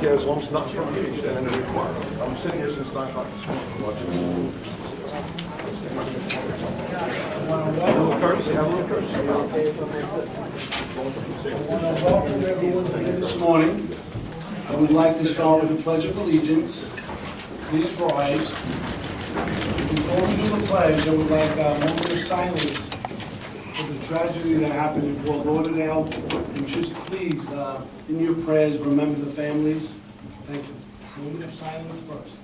care as long as it's not in front of me, and it's required. I'm sitting here since 9 o'clock this morning watching. Have a little courtesy, have a little courtesy. I want to welcome everyone here this morning. I would like to start with the Pledge of Allegiance. Please rise. Before we do the pledge, I would like a moment of silence for the tragedy that happened in Fort Lauderdale. And just please, in your prayers, remember the families. Thank you. Moment of silence first.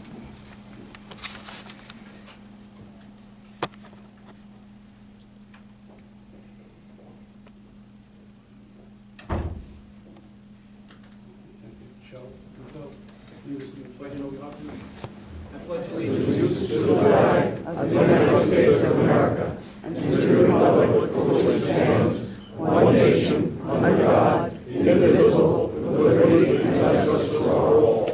I pledge allegiance to the flag of the United States of America and to the republic for which it stands, one nation, under God, indivisible, with liberty and justice for all.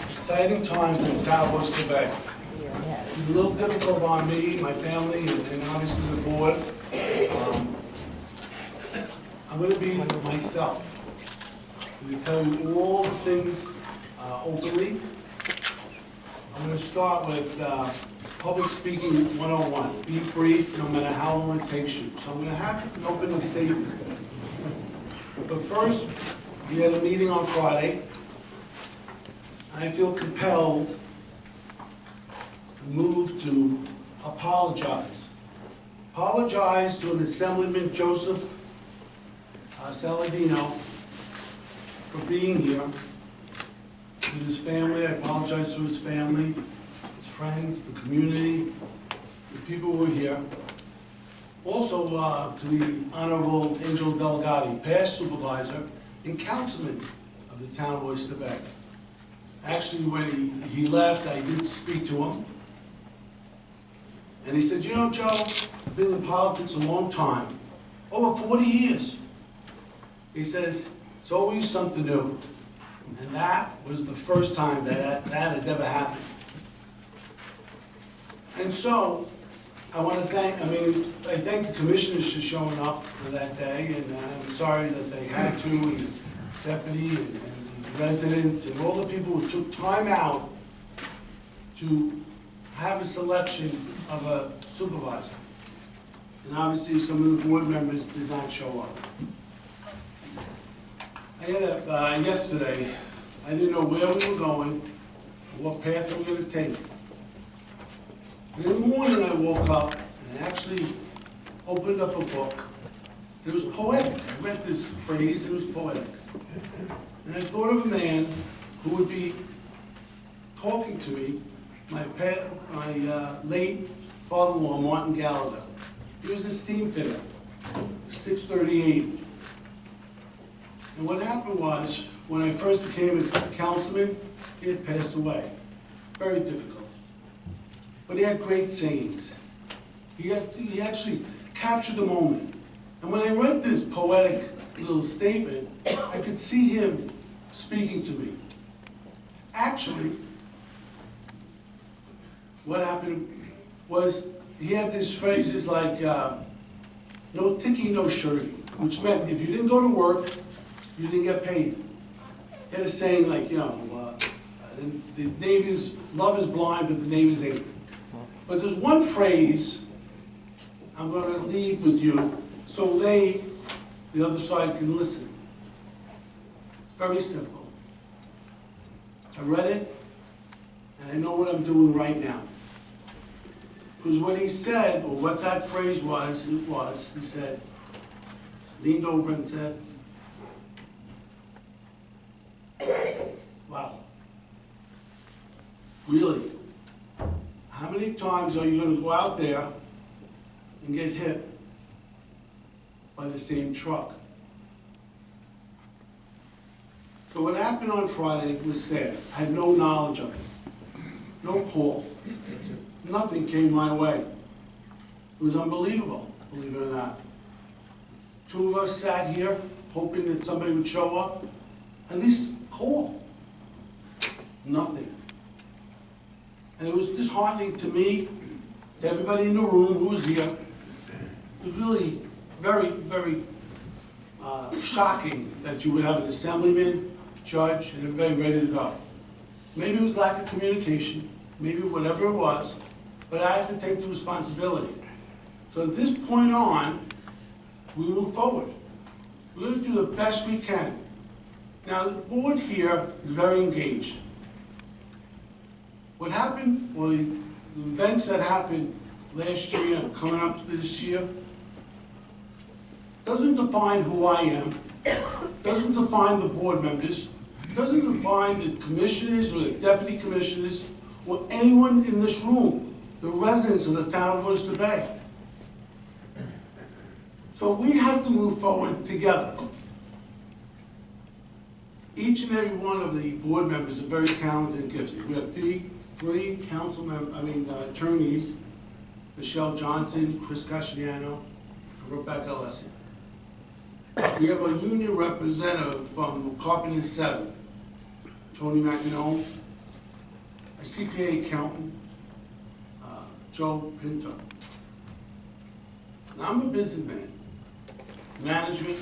Exciting times in the town of Oyster Bay. It's a little difficult on me, my family, and obviously the board. I'm going to be myself. I'm going to tell you all the things openly. I'm going to start with public speaking 101. Be brief, no matter how long it takes you. So I'm going to have an opening statement. But first, we had a meeting on Friday. I feel compelled to move to apologize. Apologize to an Assemblyman Joseph Saladino for being here. To his family, I apologize to his family, his friends, the community, the people who were here. Also to the Honorable Angel Delgado, past supervisor and councilman of the town of Oyster Bay. Actually, when he left, I did speak to him. And he said, you know, Joe, I've been in politics a long time, over 40 years. He says, it's always something new. And that was the first time that has ever happened. And so, I want to thank, I thank the commissioners for showing up for that day, and I'm sorry that they had to, and the deputy, and residents and all the people who took time out to have a selection of a supervisor. And obviously some of the board members did not show up. I had yesterday, I didn't know where we were going, or what path we were going to take. And in the morning I woke up and actually opened up a book. It was poetic. I read this phrase, it was poetic. And I thought of a man who would be talking to me, my late father-in-law, Martin Gallagher. He was a steam fitter, 638. And what happened was, when I first became a councilman, he had passed away. Very difficult. But he had great sayings. He actually captured the moment. And when I read this poetic little statement, I could see him speaking to me. Actually, what happened was he had these phrases like, no ticky, no shirty, which meant if you didn't go to work, you didn't get paid. He had a saying like, you know, the neighbors, love is blind, but the neighbors ain't. But there's one phrase I'm going to leave with you so the other side can listen. Very simple. I read it, and I know what I'm doing right now. Because what he said, or what that phrase was, he said, leaned over and said, wow, really? How many times are you going to go out there and get hit by the same truck? So what happened on Friday was sad. I had no knowledge of it. No call. Nothing came my way. It was unbelievable, believe it or not. Two of us sat here hoping that somebody would show up, at least call. Nothing. And it was disheartening to me, to everybody in the room who was here. It was really very, very shocking that you would have an assemblyman, judge, and everybody ready to go. Maybe it was lack of communication, maybe whatever it was, but I have to take the responsibility. So at this point on, we move forward. We're going to do the best we can. Now, the board here is very engaged. What happened, well, the events that happened last year and coming up to this year, doesn't define who I am, doesn't define the board members, doesn't define the commissioners or the deputy commissioners or anyone in this room, the residents of the town of Oyster Bay. So we have to move forward together. Each and every one of the board members are very talented and gifted. We have three council members, attorneys, Michelle Johnson, Chris Casciano, and Rebecca Alessi. We have a union representative from Carpenter 7, Tony McEnone, a CPA accountant, Joe Pinto. Now, I'm a businessman, management,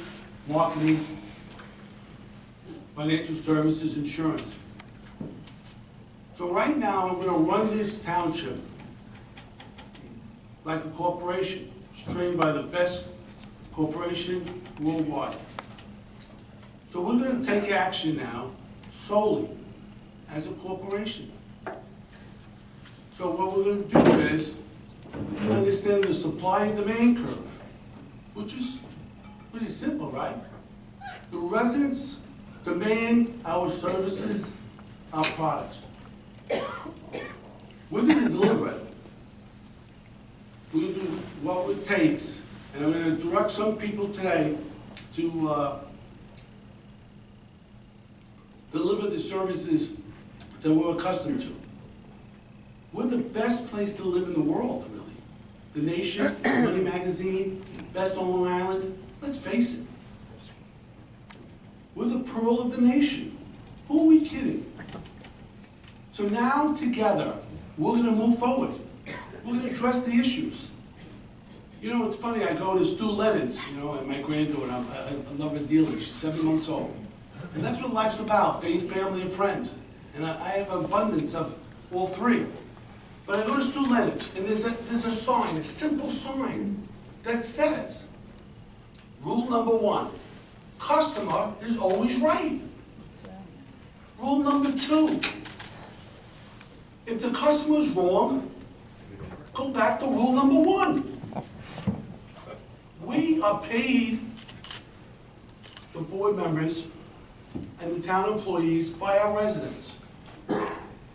marketing, financial services, insurance. So right now, I'm going to run this township like a corporation. It's trained by the best corporation worldwide. So we're going to take action now solely as a corporation. So what we're going to do is understand the supply and demand curve, which is pretty simple, right? The residents demand our services, our products. We're going to deliver it. We're going to do what it takes, and I'm going to direct some people today to deliver the services that we're accustomed to. We're the best place to live in the world, really. The Nation, Money Magazine, best on Long Island. Let's face it. We're the pearl of the nation. Who are we kidding? So now, together, we're going to move forward. We're going to address the issues. You know, it's funny, I go to Stu Leonard's, and my granddaughter, I love her dearly. She's 7 months old. And that's what life's about, faith, family, and friends. And I have abundance of all three. But I go to Stu Leonard's, and there's a sign, a simple sign, that says, rule number 1, customer is always right. Rule number 2, if the customer is wrong, go back to rule number 1. We are paid, the board members and the town employees, by our residents.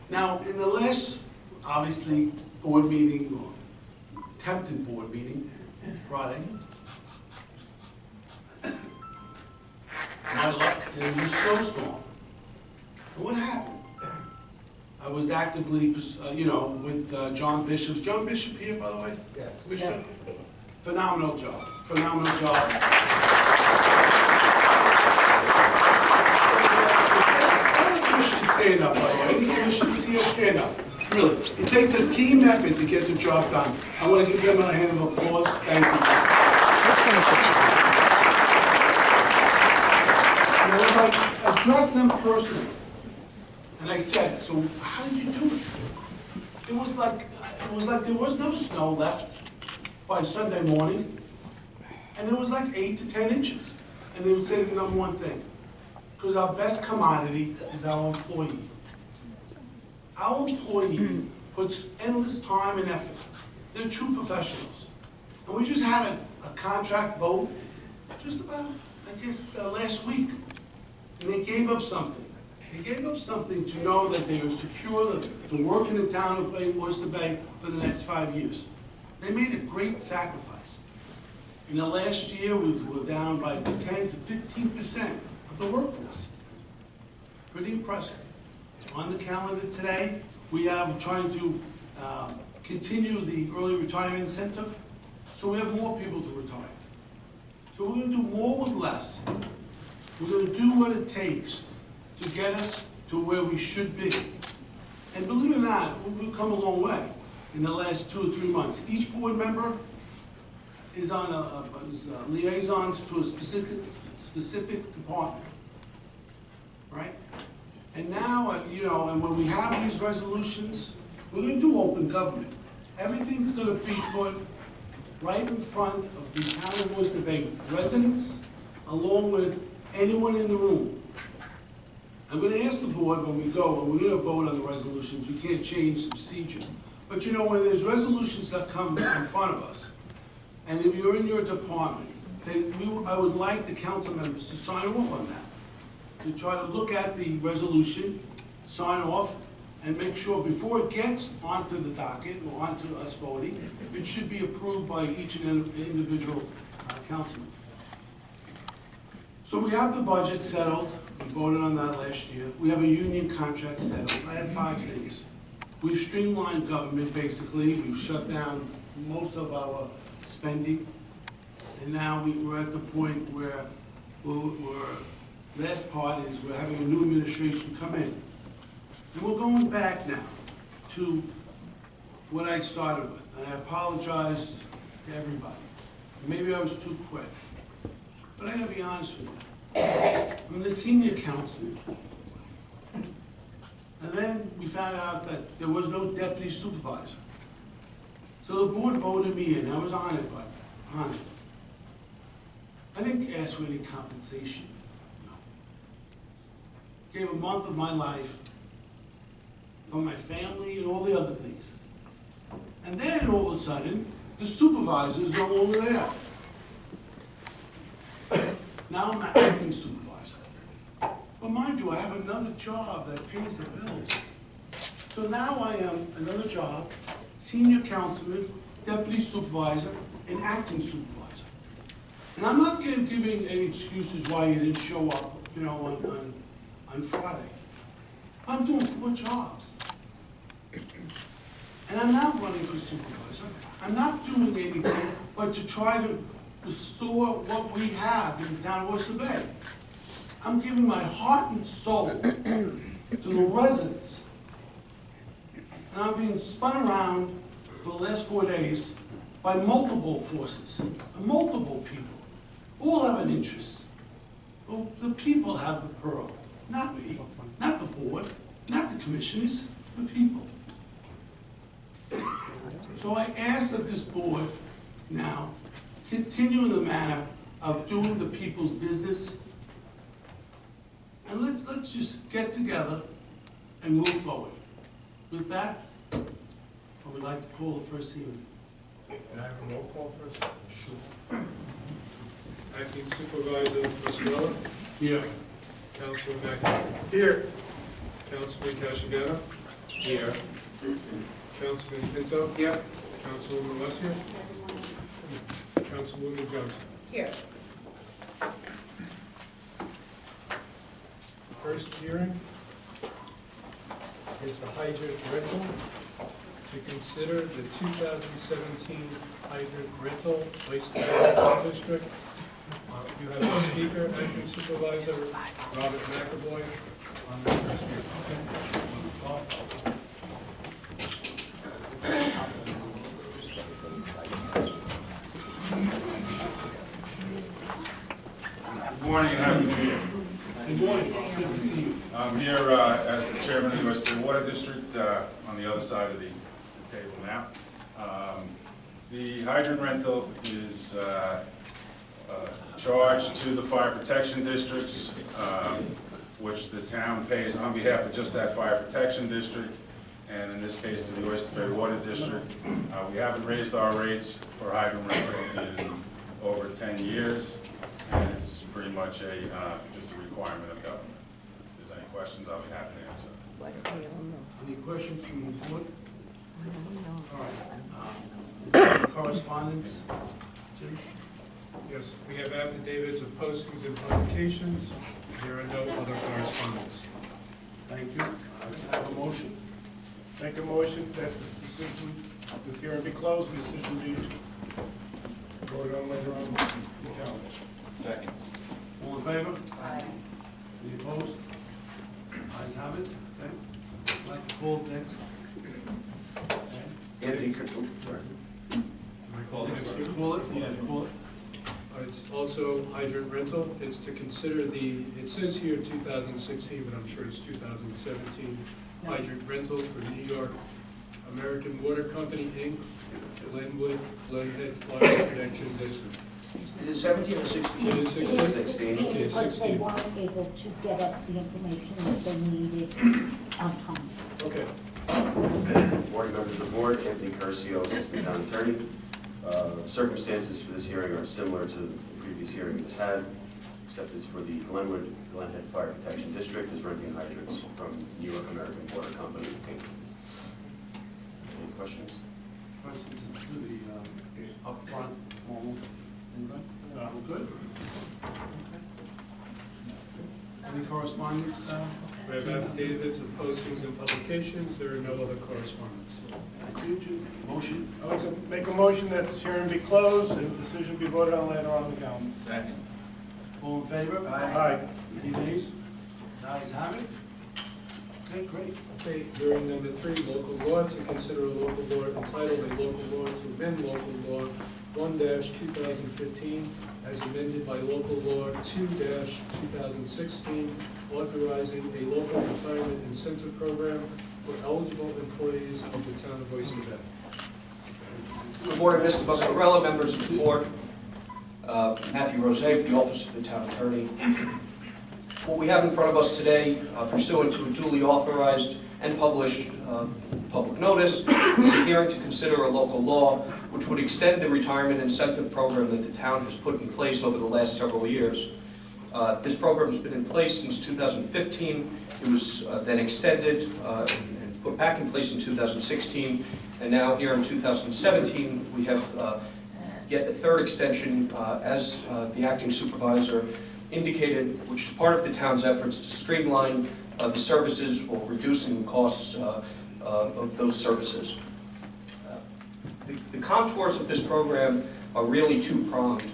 Now, in the last, obviously, board meeting, or attempted board meeting, Friday, my luck, there was a snowstorm. And what happened? I was actively, with John Bishop. Is John Bishop here, by the way? Yes. Bishop? Phenomenal job. Phenomenal job. All the commissioners stand up, by the way. Any commissioners here, stand up. Really. It takes a team effort to get the job done. I want to give them a hand of applause. Thank you. I addressed them personally. And I said, so how did you do it? It was like there was no snow left by Sunday morning, and it was like 8 to 10 inches. And they would say the number one thing, because our best commodity is our employee. Our employee puts endless time and effort. They're true professionals. And we just had a contract vote just about, I guess, last week. And they gave up something. They gave up something to know that they were secure to work in the town of Oyster Bay for the next 5 years. They made a great sacrifice. In the last year, we were down by 10 to 15% of the workforce. Pretty impressive. On the calendar today, we are trying to continue the early retirement incentive, so we have more people to retire. So we're gonna do more with less. We're gonna do what it takes to get us to where we should be. And believe it or not, we've come a long way in the last 2 or 3 months. Each board member is on liaisons to a specific department, right? And now, you know, and when we have these resolutions, we're gonna do open government. Everything's gonna be put right in front of the town of Oyster Bay residents, along with anyone in the room. I'm gonna ask the board when we go, and we're gonna vote on the resolutions, we can't change the procedure. But you know, when there's resolutions that come in front of us, and if you're in your department, I would like the council members to sign off on that. To try to look at the resolution, sign off, and make sure before it gets onto the docket or onto us voting, it should be approved by each and individual councilman. So we have the budget settled, we voted on that last year. We have a union contract settled. I had 5 things. We've streamlined government, basically. We've shut down most of our spending. And now we're at the point where last part is we're having a new administration come in. And we're going back now to what I started with. And I apologize to everybody. Maybe I was too quick. But I gotta be honest with you. I'm the senior councilman. And then we found out that there was no deputy supervisor. So the board voted me in. I was honored by it. Honored. I didn't ask for any compensation. No. Gave a month of my life for my family and all the other things. And then all of a sudden, the supervisor's no longer there. Now I'm an acting supervisor. But mind you, I have another job that pays the bills. So now I am another job, senior councilman, deputy supervisor, and acting supervisor. And I'm not giving any excuses why you didn't show up, you know, on Friday. I'm doing 4 jobs. And I'm not running for supervisor. I'm not doing anything but to try to restore what we have in the town of Oyster Bay. I'm giving my heart and soul to the residents. And I'm being spun around for the last 4 days by multiple forces, multiple people. All have an interest. Well, the people have the pearl, not me, not the board, not the commissioners, the people. So I ask that this board now continue in the manner of doing the people's business. And let's just get together and move forward. With that, I would like to call the first hearing. Can I have a roll call first? Sure. Acting Supervisor Mastrella? Here. Councilman McAdoo? Here. Councilman Cashagetta? Here. Councilman Pinto? Here. Councilwoman Alessia? Councilwoman Johnson? Here. The first hearing is the hydrant rental. To consider the 2017 hydrant rental, Oyster Bay District. You have a speaker, Acting Supervisor Robert McAvoy, on the first hearing. Good morning and happy New Year. Good morning, good to see you. I'm here as the chairman of the Oyster Bay Water District on the other side of the table now. The hydrant rental is charged to the fire protection districts, which the town pays on behalf of just that fire protection district, and in this case to the Oyster Bay Water District. We haven't raised our rates for hydrant rental in over 10 years, and it's pretty much just a requirement of government. If there's any questions, I'll be happy to answer. Any questions from the board? All right. Correspondence? Jim? Yes, we have affidavits of postings and publications. There are no other correspondence. Thank you. Can I have a motion? Make a motion that this decision, this hearing be closed, and decision be voted on later on the calendar. favor? Aye. Any opposed? Ayes have it. Okay. I'd like to call next. Okay. Anthony, sorry. Call it, yeah, call it. It's also hydrant rental. It's to consider it says here 2016, but I'm sure it's 2017 hydrant rental for New York American Water Company, Inc., Glenwood, Glenhead Fire Protection District. Is it 17 or 16? It is 16. It is 16. 16 Okay, because they 16. weren't able to get us the information that they needed on time. Okay. Morning, members of the board. Anthony Curcio, Assistant Town Attorney. The circumstances for this hearing are similar to the previous hearing we just had, except it's for the Glenwood, Glenhead Fire Protection District is renting hydrants from New York American Water Company, Inc. Any questions? Questions to the upfront formal? Anybody? We're good? Okay. Any correspondence? We have affidavits of postings and publications. There are no other correspondence. Thank you. Jim. Motion? I'd like to make a motion that this hearing be closed and decision be voted on later on the calendar. Second. All in favor? Aye. Any nays? Ayes have it. Okay, great. Okay, hearing number 3, local law, to consider a local law entitled a local law to amend local law 1-2015 as amended by local law 2-2016, authorizing a local retirement incentive program for eligible employees of the town of Oyster Bay. Good morning, Mr. Buscarella, members of the board. Matthew Rose, the Office of the Town Attorney. What we have in front of us today, pursuant to a duly authorized and published public notice, is a hearing to consider a local law which would extend the retirement incentive program that the town has put in place over the last several years. This program has been in place since 2015. It was then extended and put back in place in 2016, and now here in 2017 we have yet a third extension as the acting supervisor indicated, which is part of the town's efforts to streamline the services while reducing the costs of those services. The contours of this program are really two-pronged.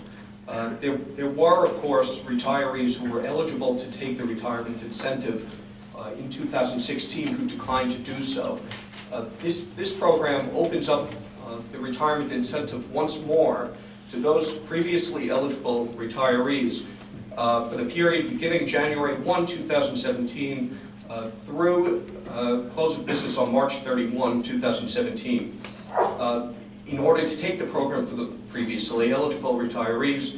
There were, of course, retirees who were eligible to take the retirement incentive in 2016 who declined to do so. This program opens up the retirement incentive once more to those previously eligible retirees for the period beginning January 1, 2017 through close of business on March 31, 2017. In order to take the program for the previously eligible retirees,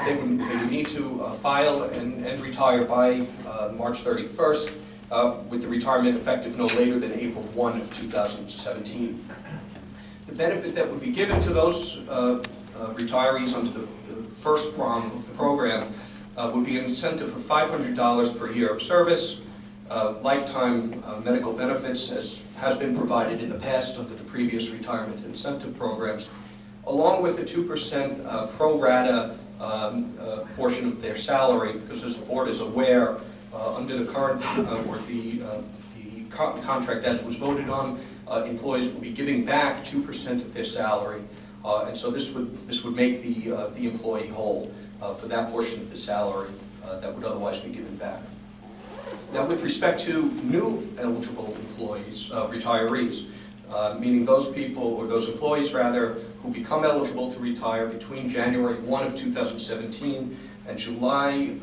they would need to file and retire by March 31st, with the retirement effective no later than April 1 of 2017. The benefit that would be given to those retirees under the first prong of the program would be an incentive of $500 per year of service, lifetime medical benefits as has been provided in the past under the previous retirement incentive programs, along with the 2% pro rata portion of their salary, because as the board is aware, under the current or the contract as was voted on, employees will be giving back 2% of their salary, and so this would make the employee whole for that portion of the salary that would otherwise be given back. Now, with respect to new eligible employees, retirees, meaning those people, or those employees rather, who become eligible to retire between January 1 of 2017 and July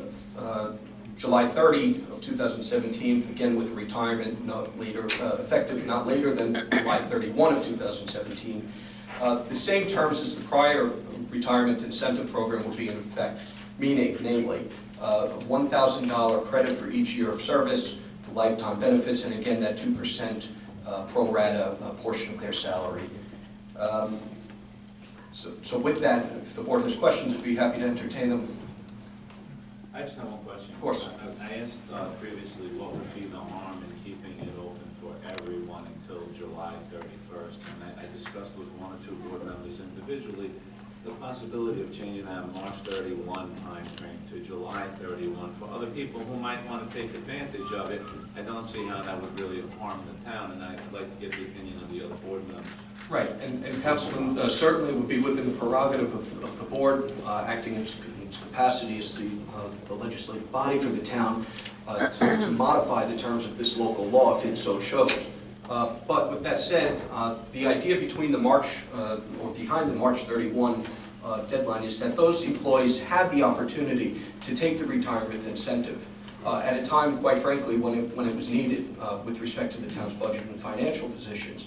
30 of 2017, again with retirement not later, effective not later than July 31 of 2017. The same terms as the prior retirement incentive program would be in effect, meaning, namely, $1,000 credit for each year of service, the lifetime benefits, and again that 2% pro rata portion of their salary. So with that, if the board has questions, I'd be happy to entertain them. I just have one question. Of course. I asked previously what would be the harm in keeping it open for everyone until July 31st, and I discussed with one or two board members individually the possibility of changing that March 31 timeframe to July 31 for other people who might want to take advantage of it. I don't see how that would really harm the town, and I'd like to get the opinion of the other board members. Right, and Councilman certainly would be within the prerogative of the board, acting in its capacity as the legislative body for the town to modify the terms of this local law if it so chose. But with that said, the idea between the March, or behind the March 31 deadline is that those employees had the opportunity to take the retirement incentive at a time, quite frankly, when it was needed with respect to the town's budget and financial positions.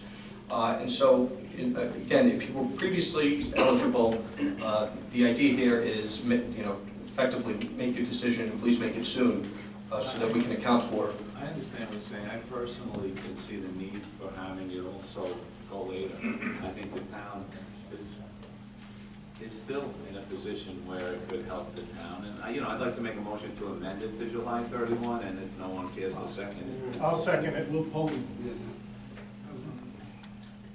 And so, again, if you were previously eligible, the idea here is, effectively make your decision, and please make it soon, so that we can account for it. I understand what you're saying. I personally could see the need for having it also go later. I think the town is still in a position where it could help the town. And, I'd like to make a motion to amend it to July 31, and if no one cares to second it. I'll second it, we'll poll it.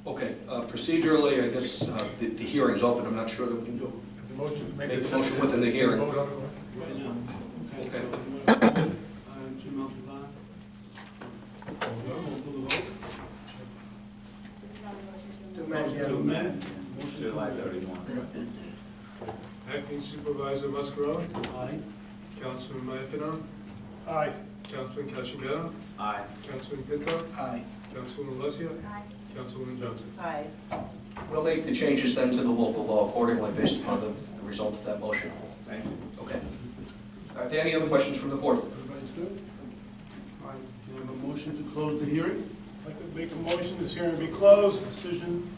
Okay, procedurally, I guess the hearing's open. I'm not sure that we can do The motion, make the motion within the hearing. Vote on it. Right now. Okay. Jim Montalban? Call for the vote. To amend. Motion to July amend. 31. Acting Supervisor Muscarella? Aye. Councilman Iapino? Aye. Councilman Casciano? Aye. Councilman Pinto? Aye. Councilwoman Alessia? Councilwoman Johnson? Aye. We'll make the changes then to the local law accordingly based upon the result of that motion. Thank you. Okay. Are there any other questions from the board? Everybody's good? All right, do you have a motion to close the hearing? I'd like to make a motion, this hearing be closed, decision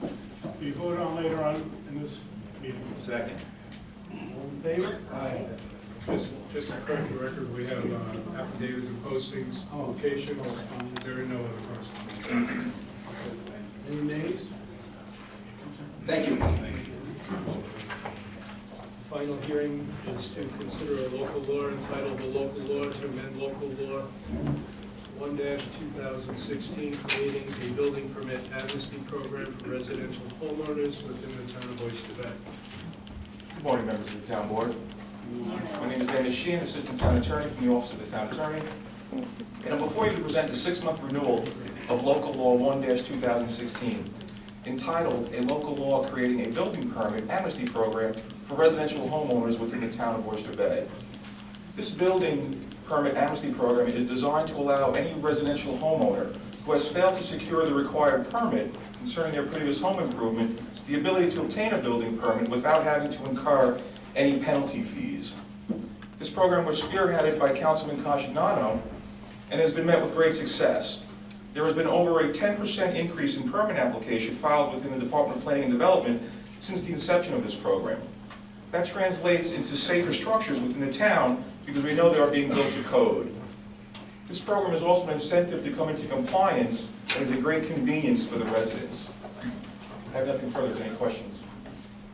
be voted on later on in this meeting. Second. All in favor? Aye. Just to correct the record, we have affidavits and postings, locations, there are no other correspondence. Any nays? Thank you. The final hearing is to consider a local law entitled "The Local Law to Amend Local Law 1-2016, creating a building permit amnesty program for residential homeowners within the town of Oyster Bay." Good morning, members of the town board. My name is Dennis Sheehan, Assistant Town Attorney from the Office of the Town Attorney. And I'm before you to present the 6-month renewal of Local Law 1-2016, entitled "A Local Law Creating a Building Permit Amnesty Program for Residential Homeowners Within the Town of Oyster Bay." This building permit amnesty program is designed to allow any residential homeowner who has failed to secure the required permit concerning their previous home improvement the ability to obtain a building permit without having to incur any penalty fees. This program was spearheaded by Councilman Casciano and has been met with great success. There has been over a 10% increase in permit application filed within the Department of Planning and Development since the inception of this program. That translates into safer structures within the town because we know they are being built to code. This program is also an incentive to come into compliance and is a great convenience for the residents. I have nothing further. Any questions?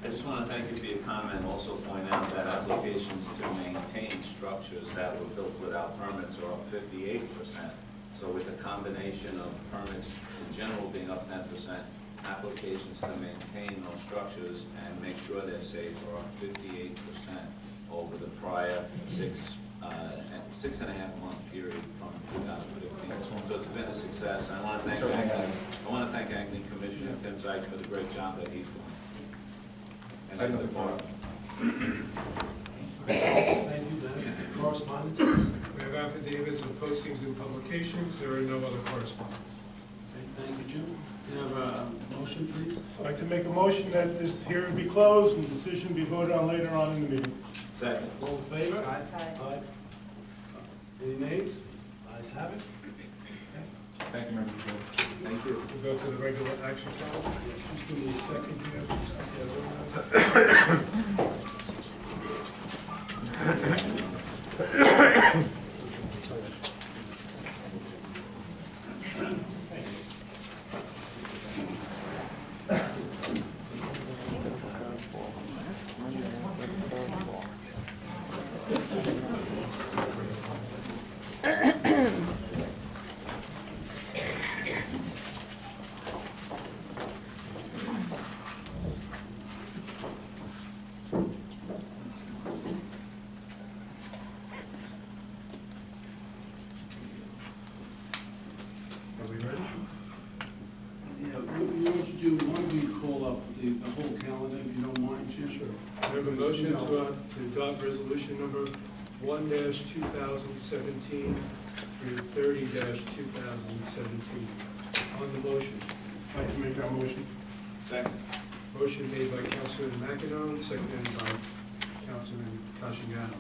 I just want to thank you for your comment. Also point out that applications to maintain structures that were built without permits are up 58%. So with the combination of permits in general being up 10%, applications to maintain those structures and make sure they're safe are up 58% over the prior 6.5 month period from 2015. So it's been a success. I want to thank Acting Commissioner Tim Zeig for the great job that he's doing. And that's the part. Thank you, Dennis. Correspondence? We have affidavits and postings and publications, there are no other correspondence. Thank you, Jim. Can I have a motion, please? I'd like to make a motion that this hearing be closed and decision be voted on later on in the meeting. Second. All in favor? Aye. Any nays? Ayes have it. Thank you, members of the board. Thank you. We'll go to the regular action calendar. Just give me a second here. have a motion to adopt resolution number 1-2017 through 30-2017. On the motion. I'd like to make that motion. Second. Motion made by Councilman McEnon, seconded by Councilman Casciano.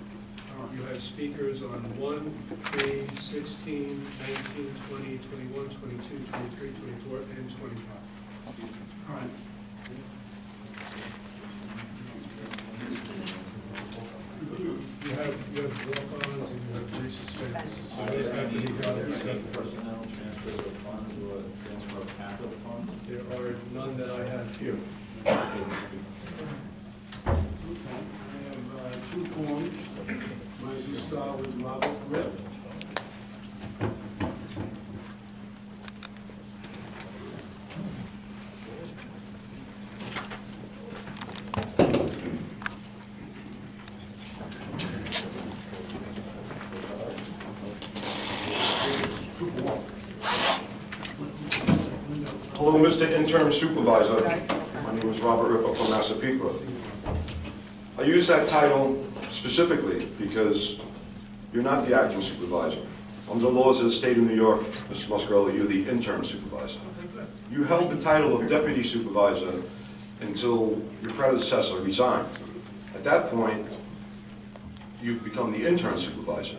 You have speakers on 1, 3, 16, 19, 20, 21, 22, 23, 24, and 25. All right. You have walk-ons and you have re-suspensions. So those have to be done separately. Personnel, transfers of funds, or transfer of capital funds? There are none that I have here. Okay, I have two forms. Might as well start with Robert Rip. Hello, Mr. Interim Supervisor. My name is Robert Ripper from Massapequa. I use that title specifically because you're not the acting supervisor. Under the laws of the state of New York, Mr. Muscarelli, you're the interim supervisor. You held the title of deputy supervisor until your predecessor resigned. At that point, you've become the interim supervisor.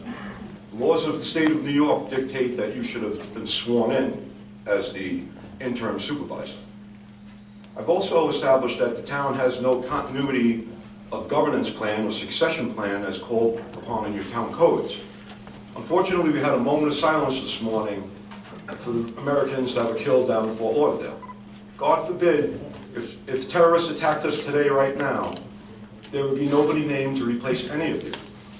The laws of the state of New York dictate that you should have been sworn in as the interim supervisor. I've also established that the town has no continuity of governance plan or succession plan as called upon in your town codes. Unfortunately, we had a moment of silence this morning for the Americans that were killed down in Fort Lauderdale. God forbid, if terrorists attacked us today right now, there would be nobody named to replace any of you.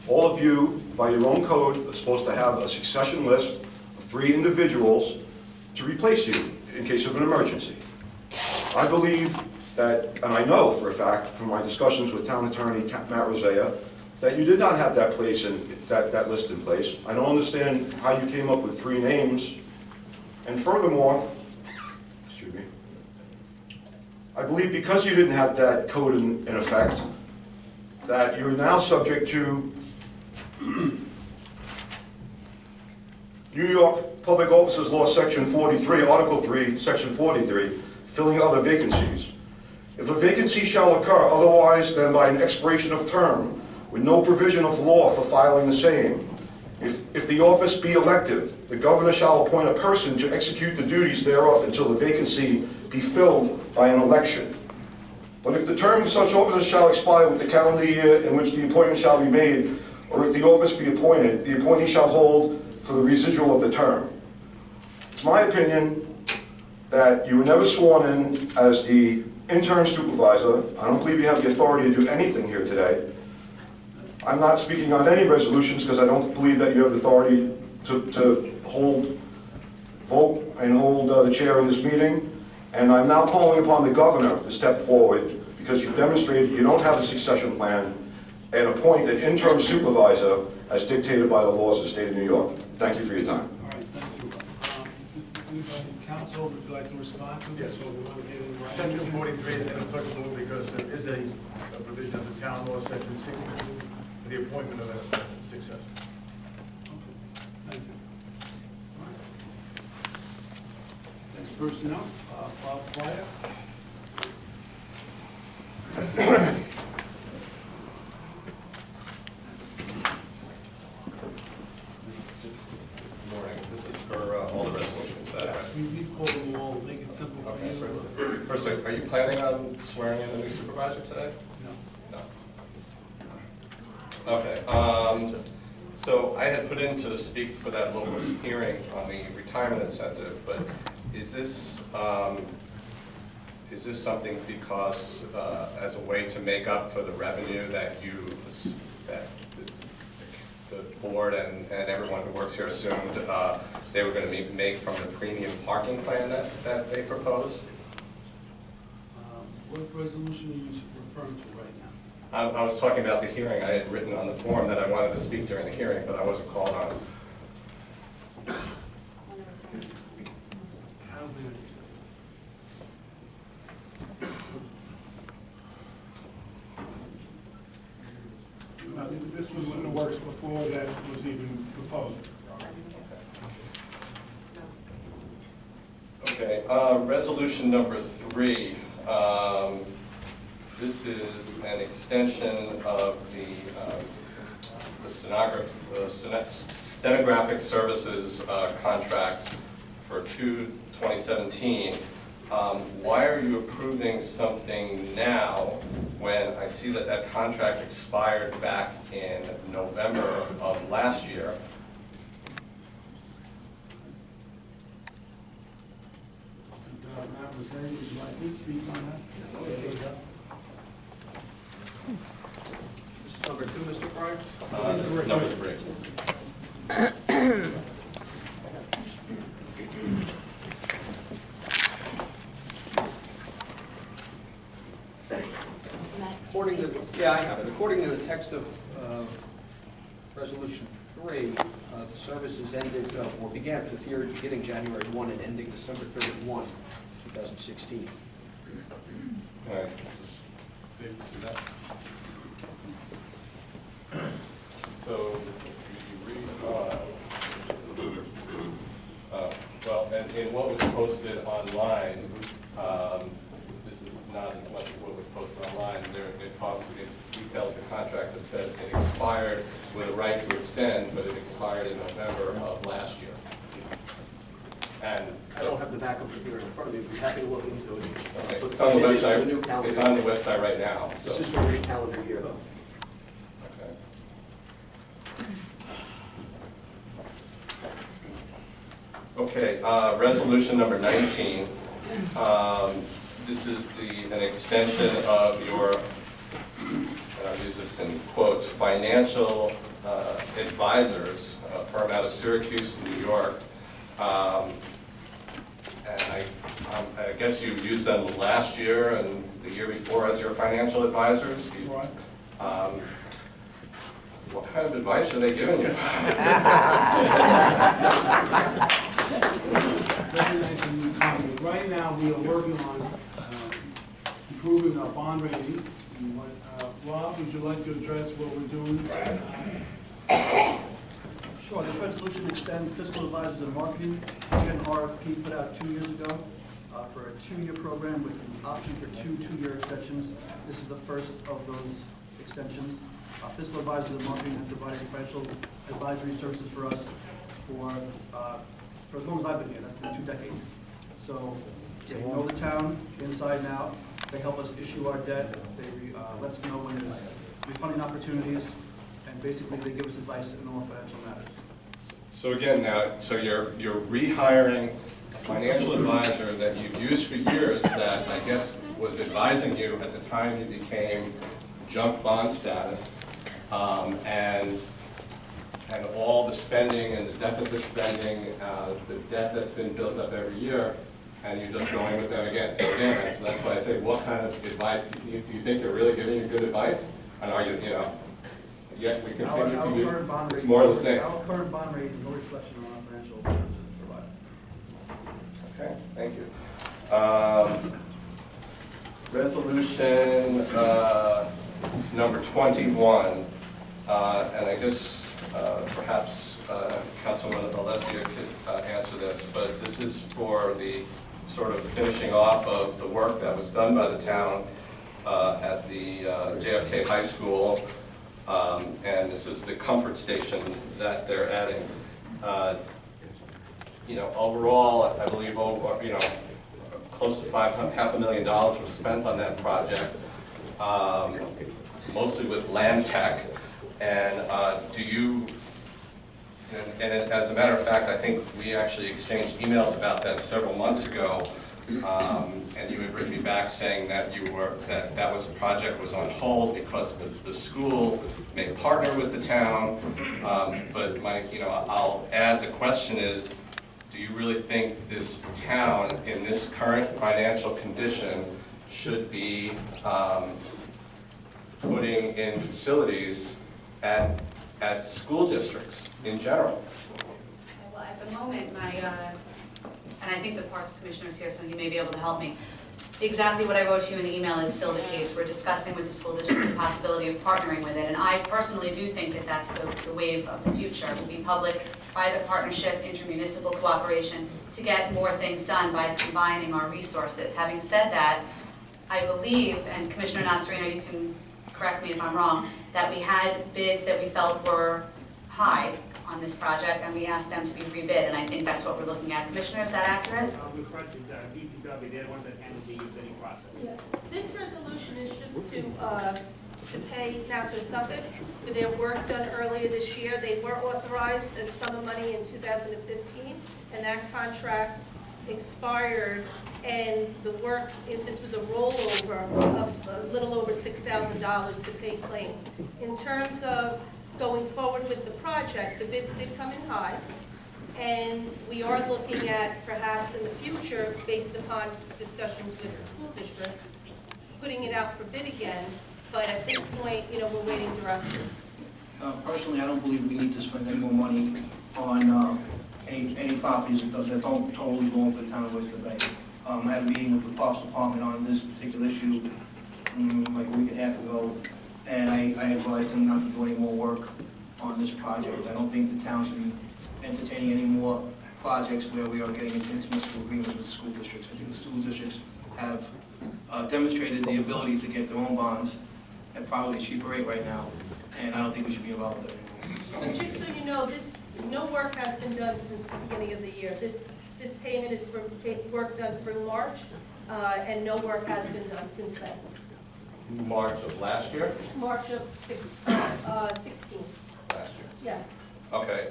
All of you, by your own code, are supposed to have a succession list of 3 individuals to replace you in case of an emergency. I believe that, and I know for a fact from my discussions with Town Attorney Matt Rosea, that you did not have that list in place. I don't understand how you came up with 3 names. And furthermore, excuse me, I believe because you didn't have that code in effect, that you're now subject to New York Public Officers Law, Section 43, Article 3, Section 43, filling other vacancies. If a vacancy shall occur otherwise than by an expiration of term, with no provision of law for filing the same, if the office be elective, the governor shall appoint a person to execute the duties thereof until the vacancy be filled by an election. But if the term of such officer shall expire with the calendar year in which the appointment shall be made, or if the office be appointed, the appointee shall hold for the residual of the term. It's my opinion that you were never sworn in as the interim supervisor. I don't believe you have the authority to do anything here today. I'm not speaking on any resolutions because I don't believe that you have the authority to vote and hold the chair in this meeting. And I'm now calling upon the governor to step forward because you've demonstrated you don't have a succession plan and appoint an interim supervisor as dictated by the laws of the state of New York. Thank you for your time. All right, thank you. Anybody in council would like to respond to this? Or we want to get in right? Section 43 is inapplicable because there is a provision of the town law, section 62, for the appointment of a successor. Thank you. All right. Next person up, Bob Fryer. Morning. This is for all the resolutions that Yes, we pull them all, make it simple for Okay. you. First, are you planning on swearing in the new supervisor today? No. No. Okay. So I had put in to speak for that local hearing on the retirement incentive, but is this something because as a way to make up for the revenue that the board and everyone who works here assumed they were going to make from the premium parking plan that they proposed? What resolution are you referring to right now? I was talking about the hearing. I had written on the form that I wanted to speak during the hearing, but I wasn't called on. This was in the works before that was even proposed. Okay, resolution number 3. This is an extension of the stenographic services contract for 2017. Why are you approving something now when I see that that contract expired back in November of last year? Matt Rosé, would you like to speak on that? This is number 2, Mr. Fryer? This is number 3. According to, yeah, I have it. According to the text of Resolution 3, the services ended, or began for the period beginning January 1 and ending December 31, 2016. All right. So, you read, well, and in what was posted online, this is not as much as what was posted online. It details the contract that says it expired with a right to extend, but it expired in November of last year. And I don't have the backup here in front of me, I'd be happy to look into it. okay, But it's on the this is for the new website. calendar. It's on the website right now. This So. is for the new calendar year, though. Okay, resolution number 19. This is an extension of your, and I'll use this in quotes, financial advisors, a firm out of Syracuse, New York. And I guess you used them last year and the year before as your financial advisors. What kind of advice are they giving you? Recognizing the economy. Right now, we are working on improving our bond rating. Rob, would you like to address what we're doing? Sure, this resolution extends fiscal advisors and marketing. We had an RFP put out 2 years ago for a 2-year program with an option for 2 2-year extensions. This is the first of those extensions. Fiscal advisors and marketing have provided financial advisory services for us for as long as I've been here. That's been 2 decades. So they know the town inside and out. They help us issue our debt. They let us know when there's refunding opportunities, and basically they give us advice in all financial matters. So again, now, so you're rehiring a financial advisor that you've used for years that I guess was advising you at the time you became junk bond status, and all the spending and the deficit spending, the debt that's been built up every year, and you're just going with them again. So again, that's why I say, what kind of advice, do you think they're really giving you good advice? And are you, yet we continue to use, it's more of the same. Our current bond rate is no reflection on our financial services provided. Okay, thank you. Resolution number 21, and I guess perhaps Councilman Alessia could answer this, but this is for the sort of finishing off of the work that was done by the town at the JFK High School, and this is the comfort station that they're adding. Overall, I believe close to $500,000 was spent on that project, mostly with Land Tech. And and as a matter of fact, I think we actually exchanged emails about that several months ago, and you had written me back saying that that was a project was on hold because the school may partner with the town. But I'll add, the question is, do you really think this town, in this current financial condition, should be putting in facilities at school districts in general? Well, at the moment, and I think the Parks Commissioner is here, so he may be able to help me. exactly what I wrote to you in the email is still the case. We're discussing with the school district the possibility of partnering with it, and I personally do think that that's the wave of the future. It will be public-private partnership, intermunicipal cooperation to get more things done by combining our resources. Having said that, I believe, and Commissioner Nasrino, you can correct me if I'm wrong, that we had bids that we felt were high on this project, and we asked them to be rebid, and I think that's what we're looking at. Commissioner, is that accurate? We referred to DPW, they're the ones that handle the bidding process. Yeah. This resolution is just to pay Nassau Suffolk for their work done earlier this year. They were authorized as sum of money in 2015, and that contract expired, and the work, this was a rollover of a little over $6,000 to pay claims. In terms of going forward with the project, the bids did come in high, and we are looking at perhaps in the future, based upon discussions with the school district, putting it out for bid again, but at this point, we're waiting direction. Personally, I don't believe we need to spend any more money on any properties that don't totally belong to the town of Oyster Bay. I had a meeting with the Parks Department on this particular issue like a week and a half ago, and I advised them not to do any more work on this project. I don't think the town should be entertaining any more projects where we are getting into intermunicipal agreements with the school districts. I think the school districts have demonstrated the ability to get their own bonds at probably a cheaper rate right now, and I don't think we should be involved with it anymore. And just so you know, no work has been done since the beginning of the year. This payment is for work done through March, and no work has been done since then. March of last year? March of 16. Last year. Yes. Okay,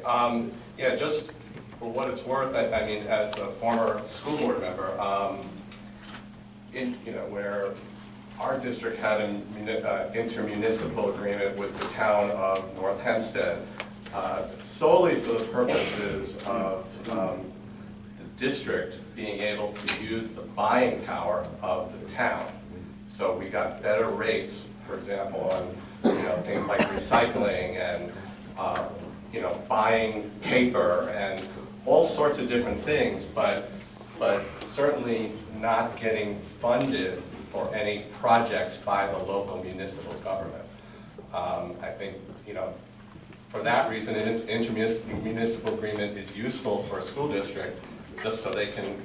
yeah, just for what it's worth, I mean, as a former school board member, where our district had an intermunicipal agreement with the town of North Hempstead, solely for the purposes of the district being able to use the buying power of the town. So we got better rates, for example, on things like recycling and buying paper and all sorts of different things, but certainly not getting funded for any projects by the local municipal government. I think, for that reason, an intermunicipal agreement is useful for a school district, just so they can,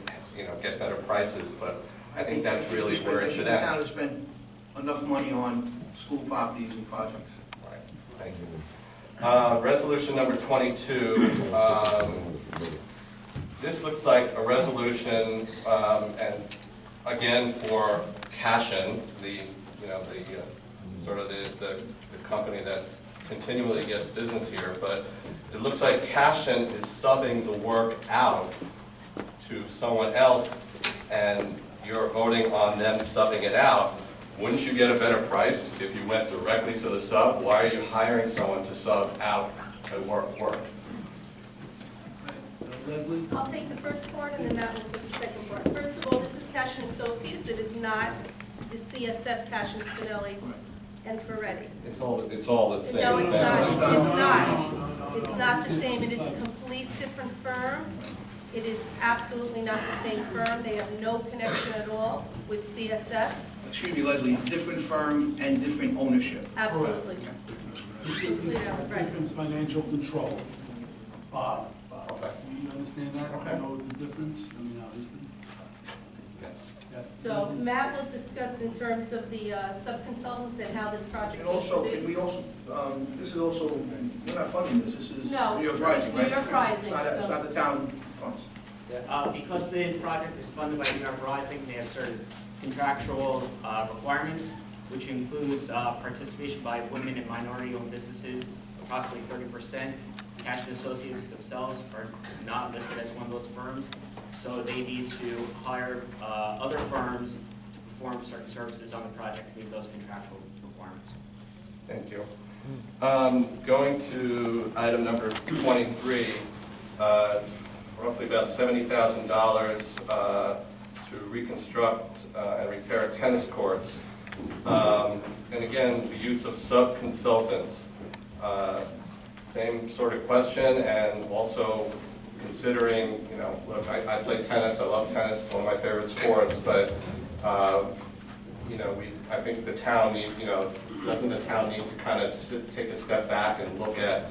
get better prices, but I think that's really where it should end. The town has spent enough money on school properties and projects. Right, thank you. Resolution number 22. This looks like a resolution, and again for Cashin, the company that continually gets business here, but it looks like Cashin is subbing the work out to someone else, and you're voting on them subbing it out. Wouldn't you get a better price if you went directly to the sub? Why are you hiring someone to sub out and work? Leslie? I'll take the first part, and then Matt will take the second part. First of all, this is Cashin Associates. It is not the CSF Cashin Spinelli and Ferretti. It's all the same. No, it's not. It's not. It's not the same. It is a complete different firm. It is absolutely not the same firm. They have no connection at all with CSF. Excuse me, Leslie, different firm and different ownership. Absolutely. Different financial control. Bob? Okay. You understand that? Okay. You know the difference? I mean, obviously. Yes. Yes. So Matt will discuss in terms of the sub-consultants and how this project And is also, to can be. we also, this is also, we're not funding this is No, New York it's Rising, New right? York Rising, It's so- not the town funds. Because the project is funded by New York Rising, they have certain contractual requirements, which includes participation by women and minority-owned businesses, approximately 30%. Cashin Associates themselves are not listed as one of those firms, so they need to hire other firms to perform certain services on the project to meet those contractual requirements. Thank you. Going to item number 23, roughly about $70,000 to reconstruct and repair tennis courts. And again, the use of sub-consultants. Same sort of question, and also considering, look, I play tennis, I love tennis, one of my favorite sports, but I think the town needs, doesn't the town need to kind of take a step back and look at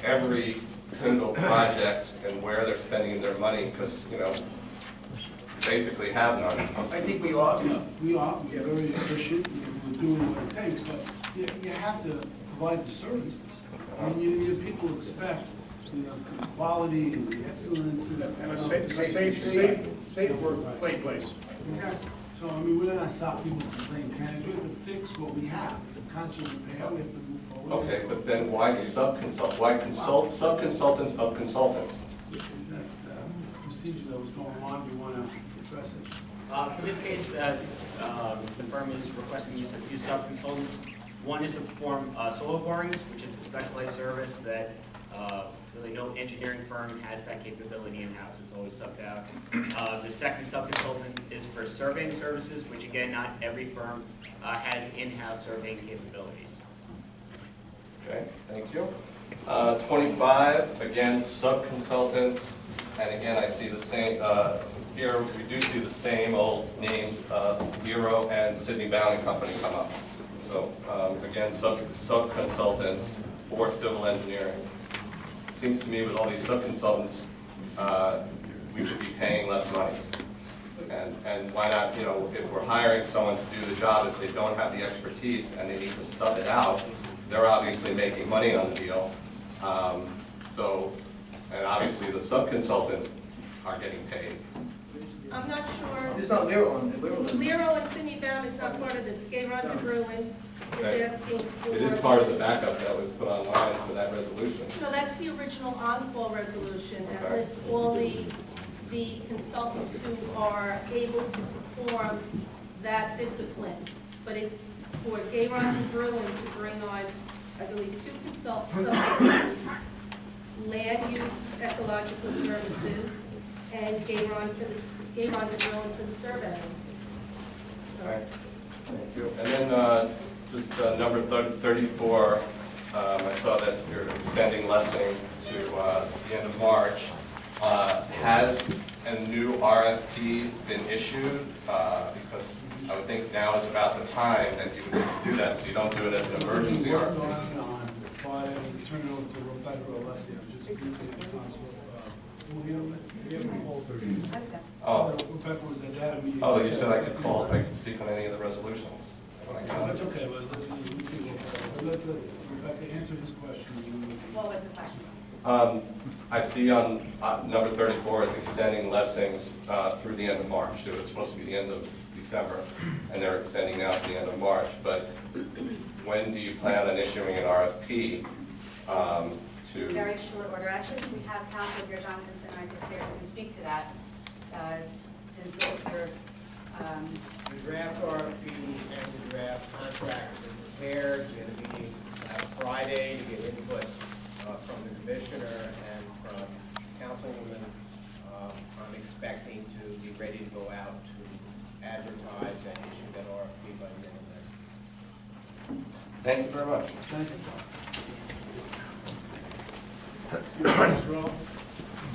every single project and where they're spending their money, because, basically have none. I think we are. We are, we're very efficient, we're doing what it takes, but you have to provide the services. I mean, your people expect the quality and the excellence. And a safe workplace. Exactly. So, I mean, we're not gonna stop people from playing tennis, we have to fix what we have. It's a constant repair, we have to move forward. Okay, but then why subconsultants of consultants? That's the procedure that was going on, we wanna address it. For this case, the firm is requesting use of two sub-consultants. One is to perform soil borings, which is a specialized service that really no engineering firm has that capability in-house. It's always subbed out. The second sub-consultant is for surveying services, which again, not every firm has in-house surveying capabilities. Okay, thank you. 25, again, sub-consultants, and again, I see the same, here we do see the same old names, Bureau and Sidney Bound and Company come up. So, again, sub-consultants for civil engineering. It seems to me with all these sub-consultants, we should be paying less money. And why not, if we're hiring someone to do the job, if they don't have the expertise and they need to sub it out, they're obviously making money on the deal. And obviously the sub-consultants are getting paid. I'm not sure. It's not Lero on it. Lero and Sidney Baum is not part of this. Gayron de Bruin Okay. is asking for. It is part of the backup that was put online for that resolution. No, that's the original on-call resolution that Okay. lists all the consultants who are able to perform that discipline. But it's for Gayron de Bruin to bring on, I believe, two sub-consultants, land use ecological services, and Gayron de Bruin for the surveying. Okay, thank you. And then just number 34, I saw that you're extending Lessing to the end of March. Has a new RFP been issued? Because I would think now is about the time that you would do that, so you don't do it as an emergency RFP. Before I turn it over to Rebecca or Leslie, I'm just briefly responsible. Oh. Rebecca was at that meeting. Oh, you said I could call if I could speak on any of the resolutions. That's okay, but let Rebecca answer his question. What was the question? I see on number 34 is extending Lessings through the end of March. It was supposed to be the end of December, and they're extending now to the end of March. But when do you plan on issuing an RFP to? Very short order. Actually, we have counsel here, Jonathan Sinrikus here, who can speak to that. Since Mr. The draft RFP and the draft contract have been prepared. We had a meeting last Friday to get input from the commissioner and from councilwoman. I'm expecting to be ready to go out to advertise and issue that RFP by the end of the day. Thank you very much. Thank you.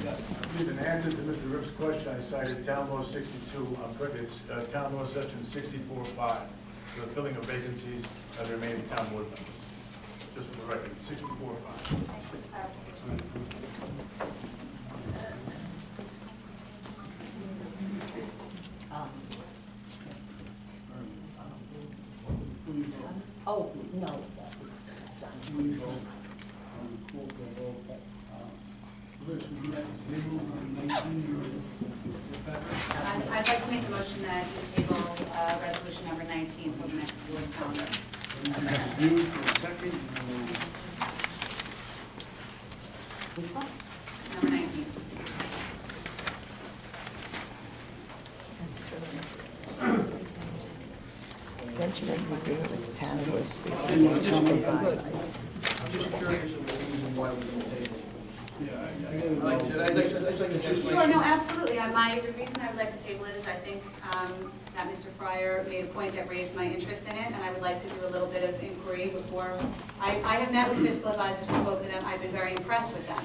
Yes. In answer to Mr. Ripp's question, I cited Town Law 62, I'm correct, it's Town Law Section 64.5, for the filling of vacancies of the remaining town board members. Just for the record, 64.5. Oh, no. I'd like to make a motion that we table resolution number 19 till the next board calendar. Reviewed for a second. Number 19. Extension of the agreement with the town of West. I'm just curious of the reason why we don't table. Sure, no, absolutely. The reason I would like to table it is I think that Mr. Fryer made a point that raised my interest in it, and I would like to do a little bit of inquiry before. I have met with fiscal advisors and spoken to them. I've been very impressed with them.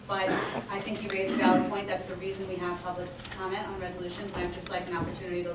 But I think he raised a valid point. That's the reason we have public comment on resolutions, and I would just like an opportunity to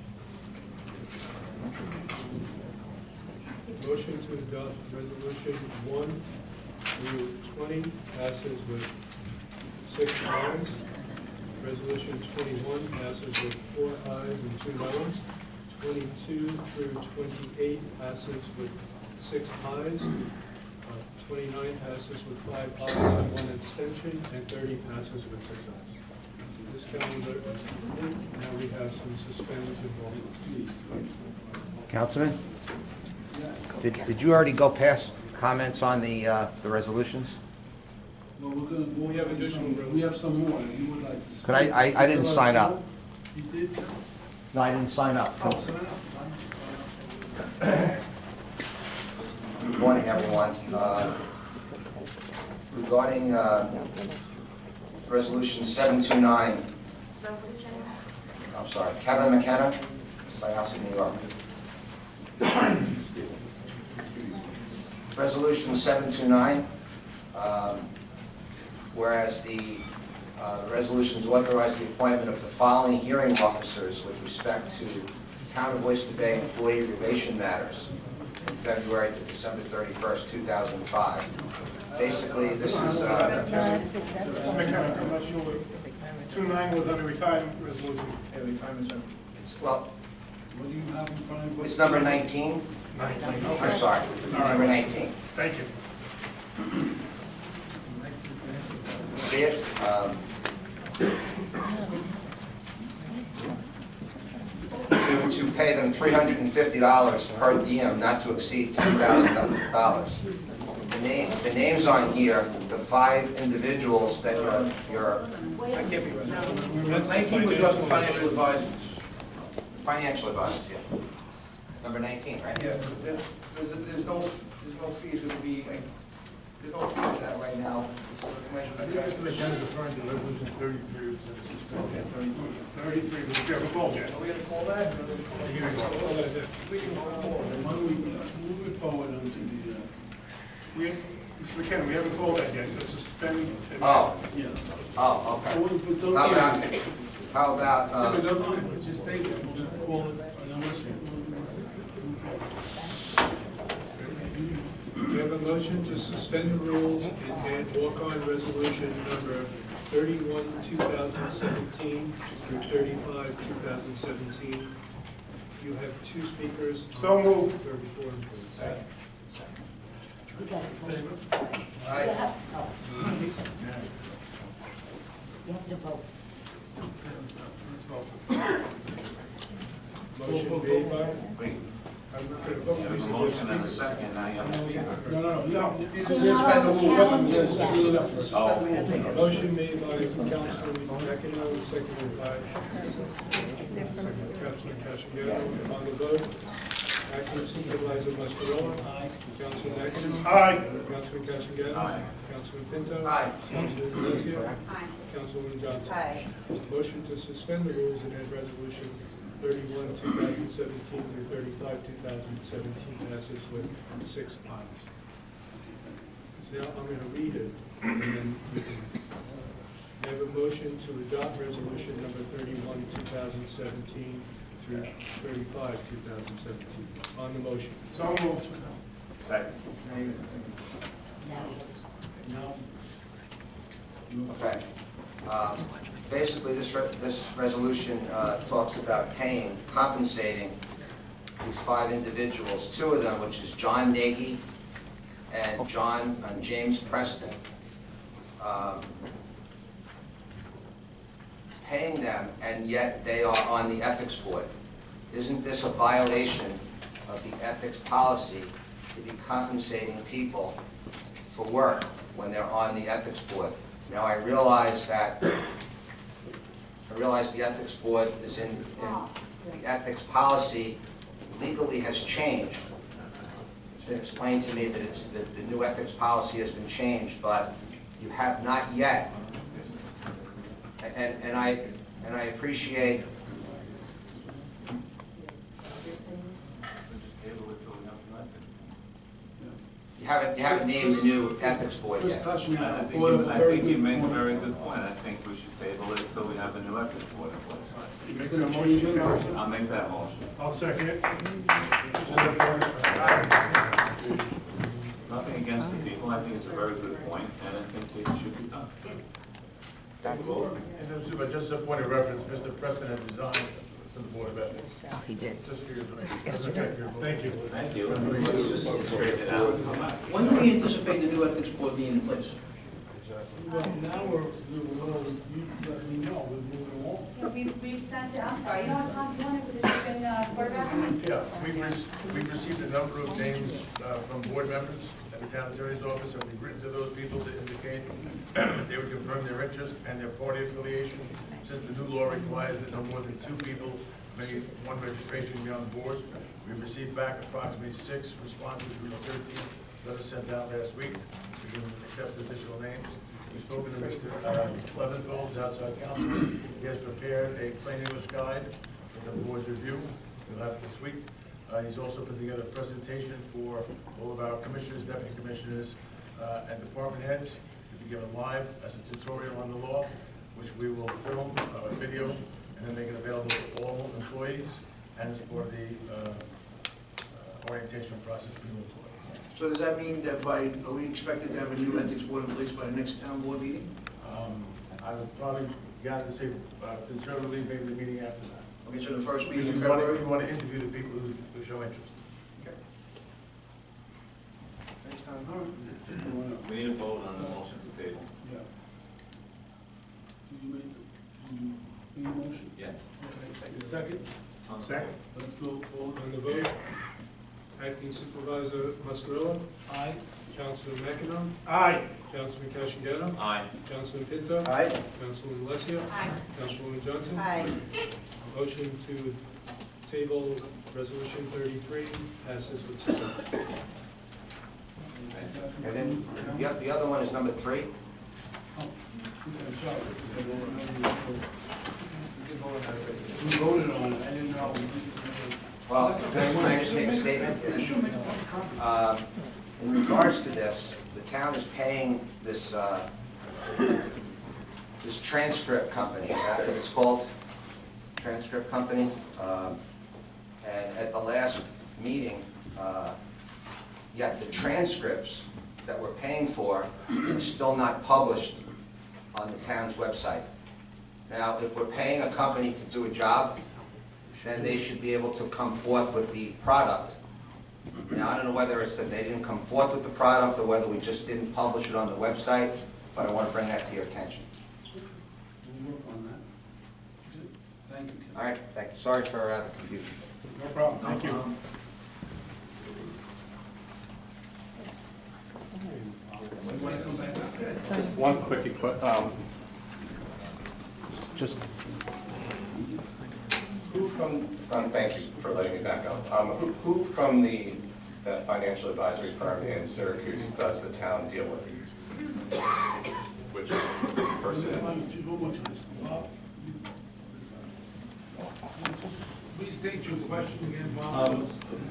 Motion to adopt resolution 1 through 20 passes with 6 ayes. Resolution 21 passes with 4 ayes and 2 noes. 22 through 28 passes with 6 ayes. 29 passes with 5 ayes and 1 abstention, and 30 passes with 6 ayes. This calendar is complete. Now we have some suspended involvement. Councilman? Did you already go past comments on the resolutions? Well, we're gonna go. We have additional We have some more, if you would like to. But I didn't sign up. You did? No, I didn't sign up. Oh, sign up. Good morning, everyone. Regarding Resolution 729, I'm sorry, Kevin McKenna, Syosset, New York. Resolution 729, whereas the resolutions authorize the appointment of the following hearing officers with respect to Town of Oyster Bay employee relation matters from February to December 31st, 2005. Basically, this is... Mr. McKenna, I'm not sure what, 29 was on the retirement resolution. Yeah, retirement. Well, What do you have in front of you? it's number 19. I'm sorry, number 19. Thank you. See it? To pay them $350 per diem, not to exceed $10,000. The names on here, the 5 individuals that you're I can't be right. 19 was just the financial advisors. Financial advisors, yeah. Number 19, right? Yeah, there's no fees going to be, there's no fees for that right now. I think Mr. McKenna is referring to resolution 33, which is suspended. 33, which we haven't called yet. Are we going to call that? We can go forward. Why don't we move it forward onto the, Mr. McKenna, we haven't called that yet, to suspend. Oh, yeah. oh, okay. How about, Just take it, we're going to call it, and then let's move forward. We have a motion to suspend the rules and walk on resolution number 31, 2017 through 35, 2017. You have 2 speakers. So moved. 34 and 37. You got it. Aye. You have to vote. Motion made by? You have a motion and a second, now you have a speaker. No. Motion made by Councilman McEnroe, seconded by Councilman Cashagero. On the vote, Acting Supervisor Muscarella. Aye. Councilman McEnroe. Aye. Councilman Cashagero. Aye. Councilman Pinto. Aye. Councilman Delizio. Aye. Councilwoman Johnson. Aye. Motion to suspend the rules and add resolution 31, 2017 through 35, 2017 passes with 6 ayes. Now I'm going to read it, and then we can have a motion to adopt resolution number 31, 2017 through 35, 2017. On the motion. So moved. Second. Now, okay. Basically, this resolution talks about compensating these 5 individuals, 2 of them, which is John Nagy and James Preston, paying them, and yet they are on the ethics board. Isn't this a violation of the ethics policy to be compensating people for work when they're on the ethics board? Now, I realize the ethics board is in the ethics policy legally has changed. It's been explained to me that the new ethics policy has been changed, but you have not yet. And I appreciate. You haven't named the new ethics board Chris yet. Cushing, I I think thought of a I very think you good make a point. very good point. I think we should table it until we have a new ethics board in place. You making a motion, Councilman? I'll make that motion. I'll second it. Nothing against the people, I think it's a very good point, and I think it should be done. And just a point of reference, Mr. Preston has resigned from the Board of Ethics. Oh, he did. Just for your information. Thank you. Thank you. Just straighten it out. When do we anticipate the new ethics board being in place? Well, now we're, you let me know, we're moving along. We've sent it, I'm sorry, you don't have a copy on it, but it's been quarterbacking? Yeah, we've received a number of names from board members at the town attorney's office, and we've written to those people to indicate if they would confirm their interest and their party affiliation, since the new law requires that no more than 2 people may one registration be on the board. We've received back approximately 6 responses from the 13th letter sent out last week. We can accept additional names. We've spoken to Mr. Leventhal, who's outside counsel. He has prepared a plain English guide for the board's review. We'll have it this week. He's also put together a presentation for all of our commissioners, deputy commissioners, and department heads to be given live as a tutorial on the law, which we will film a video and then make it available to all employees and as part of the orientation process for new employees. So does that mean that are we expected to have a new ethics board in place by the next town board meeting? I would probably gather to say conservatively, maybe the meeting after that. Okay, so the first meeting Because in we want February? to, we want to interview the people who show interest. Okay. Next time. We need a vote on the motion to table. Yeah. Did you make a motion? Yes. Okay, the second? Second. Let's go forward. On the vote, Acting Supervisor Mascarilla, Aye. Councilman McEnon, Aye. Councilman Cashageta, Aye. Councilman Pinto, Aye. Councilwoman Alessia, Aye. Councilwoman Johnson. Aye. Motion to table Resolution 33 passes with 6 votes. And then the other one is number 3. Okay, sorry. We voted on it, I didn't know. Well, can I just make a statement? Yeah, sure, make a public comment. In regards to this, the town is paying this, this transcript company, is that what it's called? Transcript company. And at the last meeting, yet the transcripts that we're paying for are still not published on the town's website. Now, if we're paying a company to do a job, then they should be able to come forth with the product. Now, I don't know whether it's that they didn't come forth with the product or whether we just didn't publish it on the website, but I want to bring that to your attention. We'll work on that. Thank you. Ken. All right, thank you. Sorry for the confusion. No problem. Thank you. You want to come back up? Just one quickie, just who thank you for letting me back up. Who from the financial advisory firm in Syracuse does the town deal with? Which person? Please state your question again, Bob.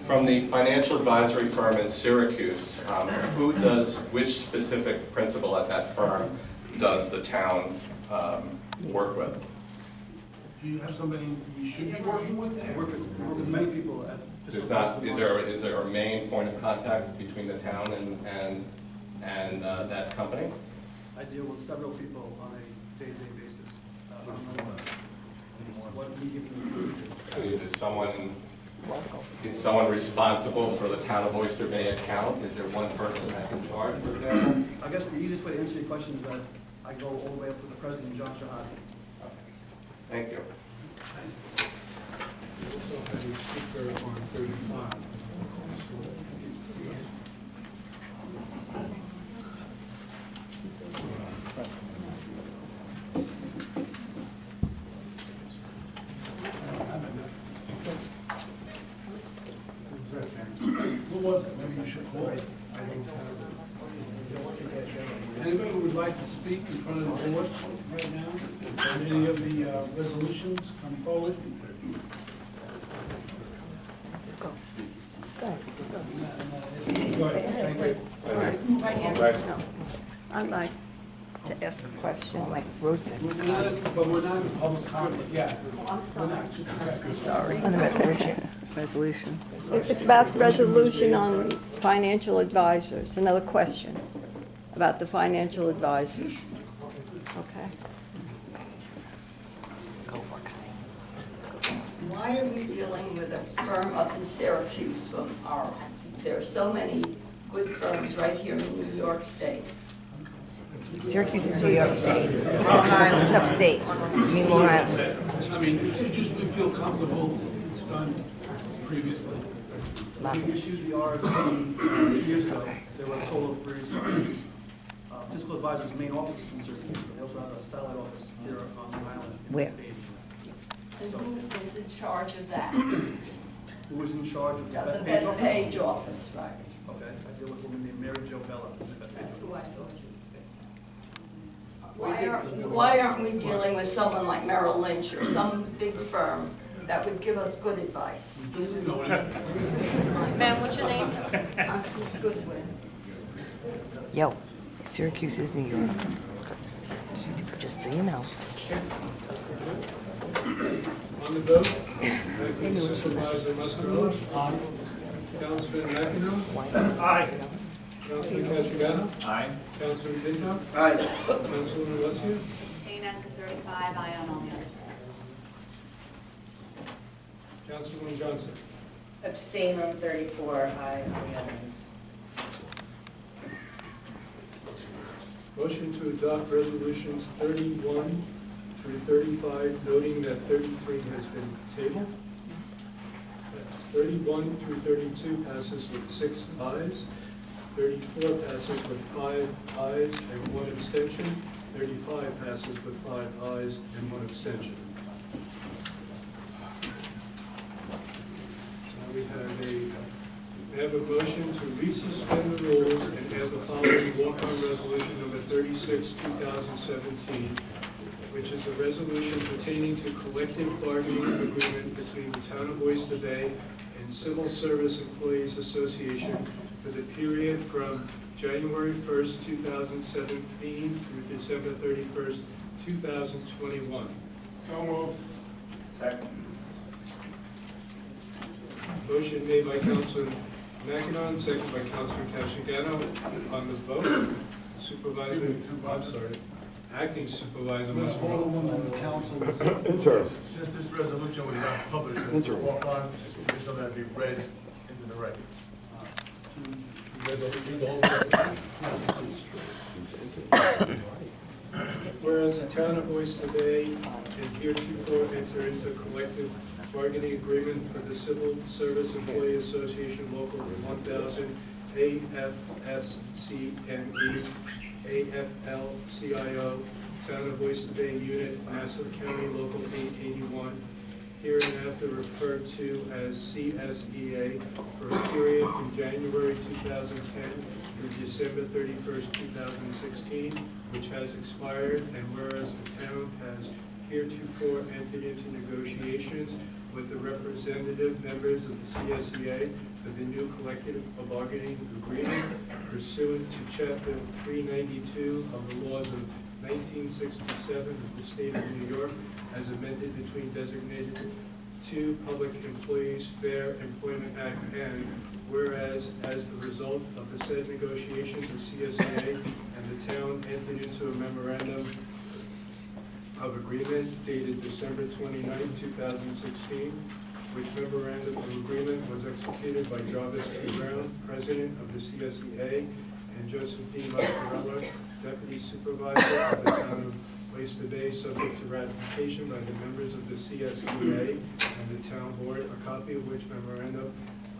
From the financial advisory firm in Syracuse, which specific principal at that firm does the town work with? Do you have somebody we should be working with? I work with many people at Fiscal There's not, Department. is there a main point of contact between the town and that company? I deal with several people on a day-to-day basis. I don't know what medium you use. Is someone responsible for the town of Oyster Bay account? Is there one person that's in charge, for example? I guess the easiest way to answer your question is that I go all the way up to the president, John Shahadi. Thank you. We also have a speaker on 35. Who was it? Maybe you should call it. Anybody who would like to speak in front of the board right now, on any of the resolutions, come forward. It's I'd like to ask a question. But we're not in public comment yet. We're not. Sorry. On the resolution. It's about the resolution on financial advisors. Another question about the financial advisors. Okay. Why are we dealing with a firm up in Syracuse when there are so many good firms right here in New York State? Syracuse is New York State. Long Island's upstate. I mean, Long Island. I mean, it's just, we feel comfortable, it's done previously. We issued the RFP 2 years ago. There were a total of 3 sources. Fiscal Advisor's main office is in Syracuse, but they also have a satellite office here on Long Island. Where? And who is in charge of that? Who is in charge of the The Bethpage office? Bethpage office, right. Okay, I deal with a woman named Mary Jo Bella. That's who I thought you. Why aren't we dealing with someone like Merrill Lynch or some big firm that would give us good advice? Ma'am, what's your name? Constance Goodwin. Yo, Syracuse is New York. Just so you know. On the vote, Acting Supervisor Muscarella. Aye. Councilman McEnroe. Aye. Councilman Castro. Aye. Councilman Pinto. Aye. Councilman Alessio. Abstain as to 35, aye on all the others. Councilwoman Johnson. Abstain on 34, aye on the others. Motion to adopt resolutions 31 through 35, noting that 33 has been tabled. 31 through 32 passes with 6 ayes. 34 passes with 5 ayes and 1 abstention. 35 passes with 5 ayes and 1 abstention. Now we have a motion to resuspend the rules and add the following walk-on resolution number 36, 2017, which is a resolution pertaining to collective bargaining agreement between the Town of Oyster Bay and Civil Service Employees Association for the period from January 1st, 2017 through December 31st, 2021. So moved. Second. Motion made by Councilman McEnon, second by Councilman Castro. On the vote, Supervisor, I'm sorry, Acting Supervisor All the Muscarella. ones on the council. Since this resolution was not published, it's a walk-on, just so that it be read into the record. Whereas the Town of Oyster Bay is heretofore enter into collective bargaining agreement for the Civil Service Employee Association Local 1000, AFSCME, AFL-CIO, Town of Oyster Bay Unit, Nassau County Local 881, hereinafter referred to as CSEA, for a period from January 2010 through December 31st, 2016, which has expired, and whereas the town has heretofore entered into negotiations with the representative members of the CSEA for the new collective bargaining agreement pursuant to Chapter 392 of the laws of 1967 of the state of New York, as amended between designated two Public Employees Fair Employment Act, and whereas as the result of the said negotiations, the CSEA and the town entered into a memorandum of agreement dated December 29, 2016, which memorandum of agreement was executed by Jarvis P. Brown, President of the CSEA, and Joseph D. Muscarella, Deputy Supervisor of the Town of Oyster Bay, subject to ratification by the members of the CSEA and the Town Board, a copy of which memorandum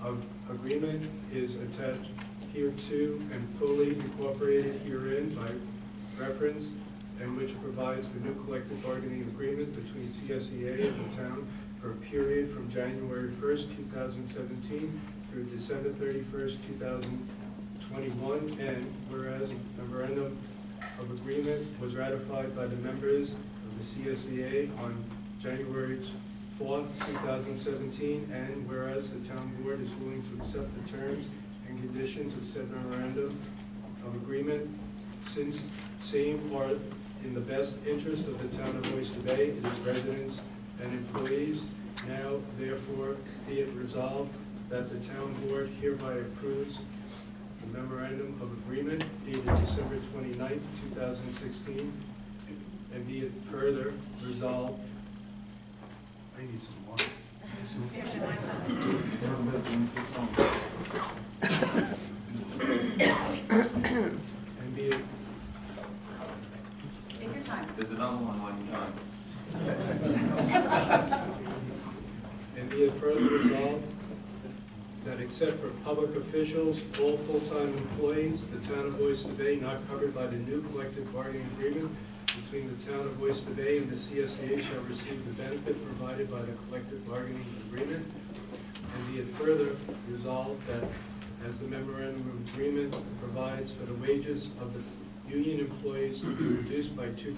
of agreement is attached hereto and fully incorporated herein by reference, and which provides the new collective bargaining agreement between CSEA and the town for a period from January 1st, 2017 through December 31st, 2021, and whereas memorandum of agreement was ratified by the members of the CSEA on January 4th, 2017, and whereas the town board is willing to accept the terms and conditions of said memorandum of agreement, since same are in the best interest of the town of Oyster Bay and its residents and employees. Now, therefore, be it resolved that the town board hereby approves the memorandum of agreement dated December 29th, 2016, and be it further resolved. I need some water. And be it Take your time. There's another one while you're done. And be it further resolved that except for public officials, all full-time employees of the town of Oyster Bay not covered by the new collective bargaining agreement between the town of Oyster Bay and the CSEA shall receive the benefit provided by the collective bargaining agreement. And be it further resolved that as the memorandum of agreement provides for the wages of the union employees to be reduced by 2%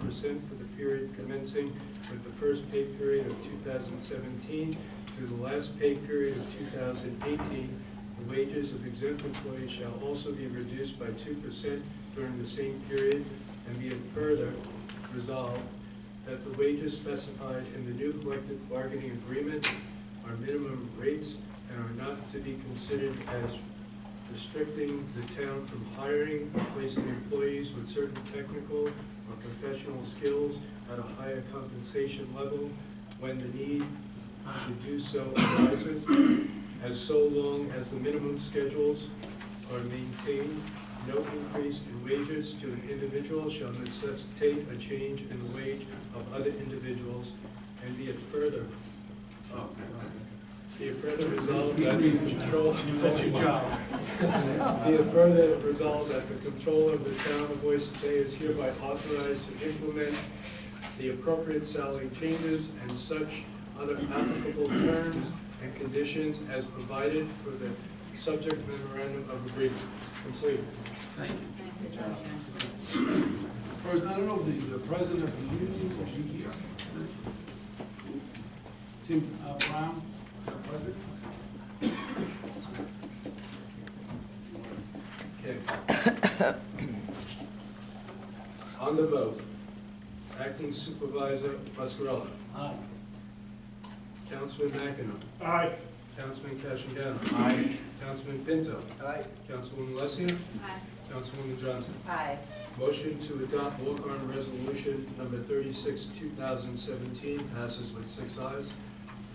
for the period commencing with the first pay period of 2017 through the last pay period of 2018, the wages of exempt employees shall also be reduced by 2% during the same period, and be it further resolved that the wages specified in the new collective bargaining agreement are minimum rates and are not to be considered as restricting the town from hiring or placing employees with certain technical or professional skills at a higher compensation level when the need to do so arises, as so long as the minimum schedules are maintained, no increase in wages to an individual shall necessitate a change in the wage of other individuals, and be it further resolved that the control. That's your job. Be it further resolved that the controller of the town of Oyster Bay is hereby authorized to implement the appropriate salary changes and such other applicable terms and conditions as provided for the subject memorandum of agreement. Complete. Thank you. First, I don't know, the president of the union, is he here? Tim Brown, president? Okay. On the vote, Acting Supervisor Pascarella. Aye. Councilman McEnroe. Aye. Councilman Cashagano. Aye. Councilman Pinto. Aye. Councilwoman Alessia. Aye. Councilwoman Johnson. Aye. Motion to adopt walk-on resolution number 36, 2017 passes with 6 ayes.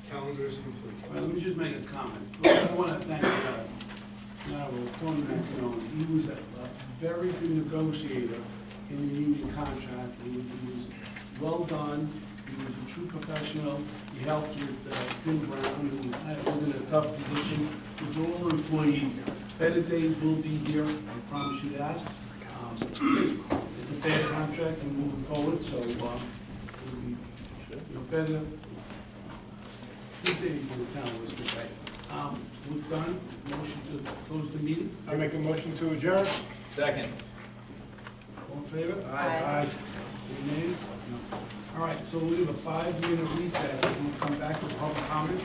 Calendar is complete. All right, let me just make a comment. First, I want to thank Tony McEnroe. He was a very good negotiator in the union contract. He was well done. He was a true professional. He helped with Tim Brown, who was in a tough position with all the employees. Better days will be here, I promise you that. It's a fair contract and moving forward, so it'll be better. Good days in the town of Oyster Bay. We're done. Motion to close the meeting. I make a motion to adjourn. Second. All in favor? Aye. Any nays? No. All right, so we'll leave a 5-minute recess and we'll come back with public comment.